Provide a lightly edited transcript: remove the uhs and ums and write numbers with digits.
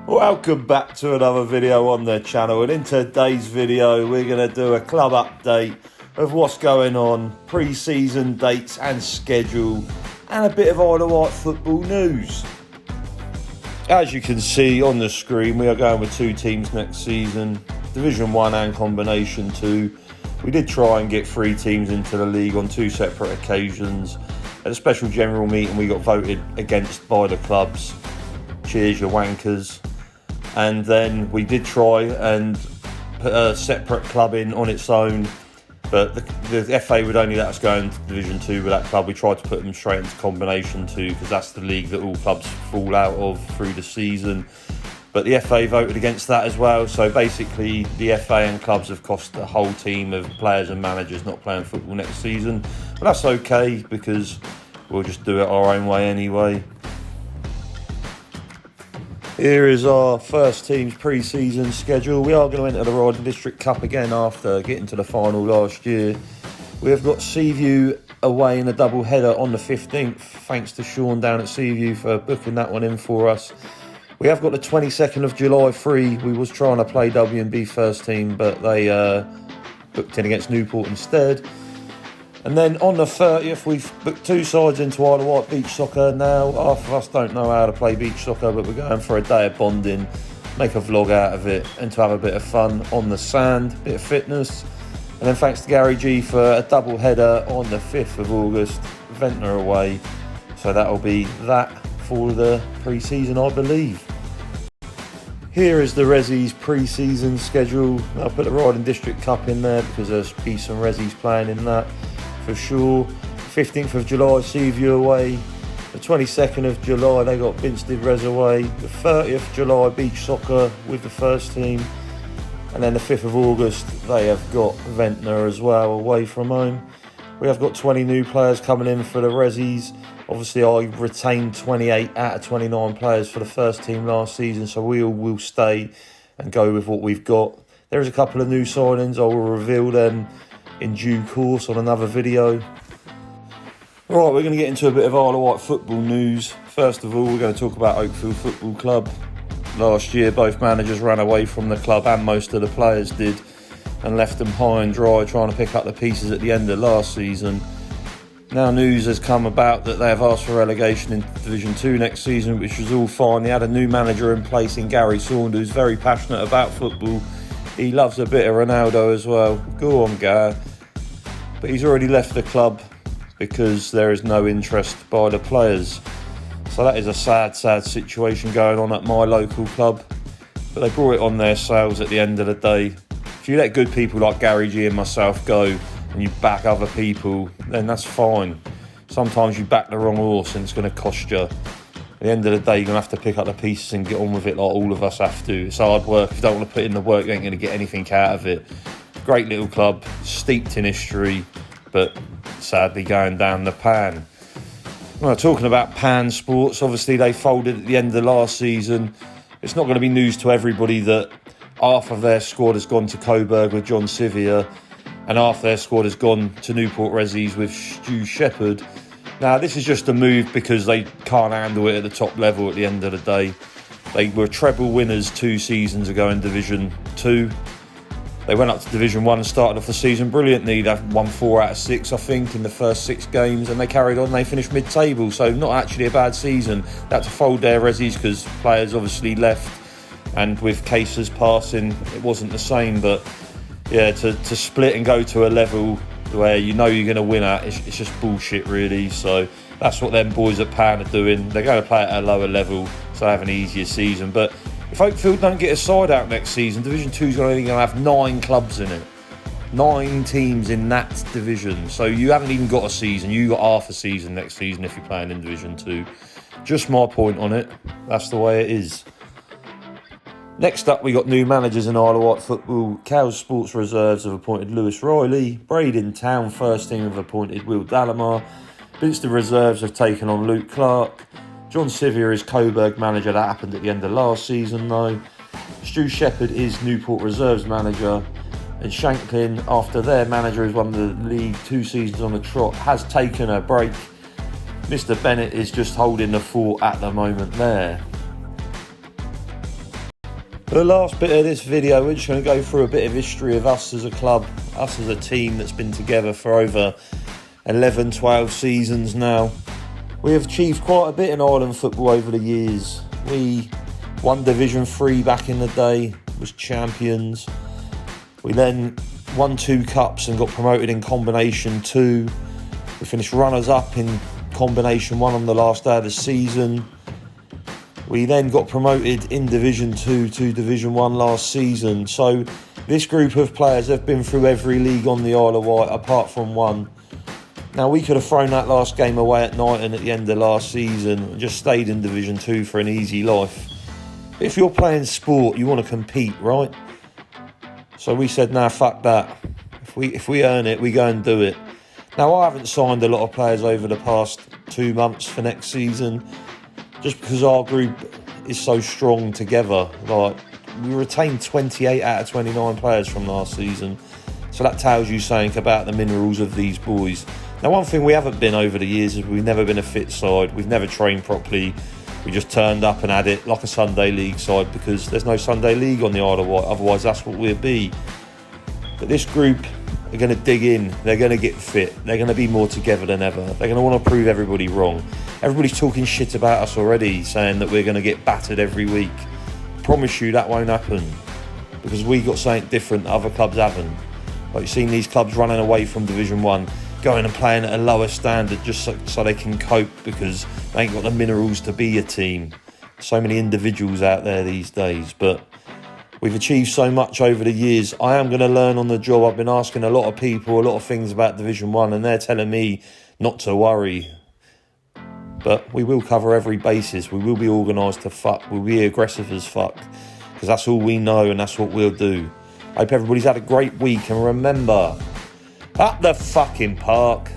Welcome back to another video on the channel, and in today's video we're going to do a club update of what's going on, pre-season dates and schedule, and a bit of Isle of Wight football news. As you can see on the screen, we are going with two teams next season, Division 1 and Combination 2. We did try and get 3 teams into the league on 2 separate occasions. At a special general meeting we got voted against by the clubs. Cheers, you wankers. And then we did try and put a separate club in on its own, but the FA would only let us go into Division 2 with that club. We tried to put them straight into Combination 2 because that's the league that all clubs fall out of through the season. But the FA voted against that as well, so basically the FA and clubs have cost the whole team of players and managers not playing football next season. But that's okay because we'll just do it our own way anyway. Here is our first team's pre-season schedule. We are going to enter the Riding District Cup again after getting to the final last year. We have got Seaview away in a double header on the 15th. Thanks to Sean down at Seaview for booking that one in for us. We have got the 22nd of July free. We was trying to play W&B first team, but they booked in against Newport instead. And then on the 30th, we've booked 2 sides into Isle of Wight beach soccer. Now, half of us don't know how to play beach soccer, but we're going for a day of bonding, make a vlog out of it, and to have a bit of fun on the sand, a bit of fitness. And then thanks to Gary G for a double header on the 5th of August, Ventnor away. So that'll be that for the pre-season, I believe. Here is the Resi's pre-season schedule. I'll put the Riding District Cup in there because there's be some Resis playing in that for sure. 15th of July, Seaview away. The 22nd of July, they got Binstead Res away. The 30th of July, beach soccer with the first team. And then the 5th of August, they have got Ventnor as well, away from home. We have got 20 new players coming in for the Resis. Obviously, I retained 28 out of 29 players for the first team last season, so we all will stay and go with what we've got. There is a couple of new signings. I will reveal them in due course on another video. Right, we're going to get into a bit of Isle of Wight football news. First of all, we're going to talk about Oakfield Football Club. Last year, both managers ran away from the club, and most of the players did, and left them high and dry trying to pick up the pieces at the end of last season. Now news has come about that they have asked for relegation into Division 2 next season, which was all fine. They had a new manager in place in Gary Saunders, who's very passionate about football. He loves a bit of Ronaldo as well. Go on, Gar. But he's already left the club because there is no interest by the players. So that is a sad, sad situation going on at my local club. But they brought it on their sales at the end of the day. If you let good people like Gary G and myself go and you back other people, then that's fine. Sometimes you back the wrong horse and it's going to cost you. At the end of the day, you're going to have to pick up the pieces and get on with it like all of us have to. It's hard work. If you don't want to put in the work, you ain't going to get anything out of it. Great little club, steeped in history, but sadly going down the pan. Well, talking about Pan Sports, obviously they folded at the end of last season. It's not going to be news to everybody that half of their squad has gone to Coburg with John Sivia, and half their squad has gone to Newport Resis with Stu Shepherd. Now, this is just a move because they can't handle it at the top level at the end of the day. They were treble winners 2 seasons ago in Division 2. They went up to Division 1 and started off the season brilliantly. They've won 4 out of 6, I think, in the first 6 games, and they carried on. They finished mid-table, so not actually a bad season. They had to fold their Resis because players obviously left, and with cases passing, it wasn't the same. But yeah, to split and go to a level where you know you're going to win at, it's just bullshit, really. So that's what them boys at Pan are doing. They're going to play at a lower level, so they have an easier season. But if Oakfield don't get a side out next season, Division 2 is only going to have 9 clubs in it. 9 teams in that division. So you haven't even got a season. You got half a season next season if you're playing in Division 2. Just my point on it. That's the way it is. Next up, we got new managers in Isle of Wight football. Cowes Sports Reserves have appointed Lewis Riley. Braden Town first team have appointed Will Dallamar. Binstead Reserves have taken on Luke Clark. John Sivia is Coburg manager. That happened at the end of last season though. Stu Shepherd is Newport Reserves manager. And Shanklin, after their manager has won the league 2 seasons on the trot, has taken a break. Mr. Bennett is just holding the fort at the moment there. For the last bit of this video, we're just going to go through a bit of history of us as a club, us as a team that's been together for over 11, 12 seasons now. We have achieved quite a bit in Ireland football over the years. We won Division 3 back in the day, was champions. We then won 2 cups and got promoted in Combination 2. We finished runners-up in Combination 1 on the last day of the season. We then got promoted in Division 2 to Division 1 last season. So this group of players have been through every league on the Isle of Wight apart from one. Now, we could have thrown that last game away at Knighton at the end of last season and just stayed in Division 2 for an easy life. But if you're playing sport, you want to compete, right? So we said, nah, fuck that. If we earn it, we go and do it. Now, I haven't signed a lot of players over the past 2 months for next season, just because our group is so strong together. Like, we retained 28 out of 29 players from last season. So that tells you something about the minerals of these boys. Now, one thing we haven't been over the years is we've never been a fit side. We've never trained properly. We just turned up and had it like a Sunday League side because there's no Sunday League on the Isle of Wight. Otherwise, that's what we'll be. But this group are going to dig in. They're going to get fit. They're going to be more together than ever. They're going to want to prove everybody wrong. Everybody's talking shit about us already, saying that we're going to get battered every week. I promise you that won't happen because we got something different that other clubs haven't. Like, you've seen these clubs running away from Division 1, going and playing at a lower standard just so they can cope because they ain't got the minerals to be a team. So many individuals out there these days, but we've achieved so much over the years. I am going to learn on the job. I've been asking a lot of people a lot of things about Division 1 and they're telling me not to worry. But we will cover every basis. We will be organised to fuck. We'll be aggressive as fuck because that's all we know and that's what we'll do. I hope everybody's had a great week and remember, up the fucking park.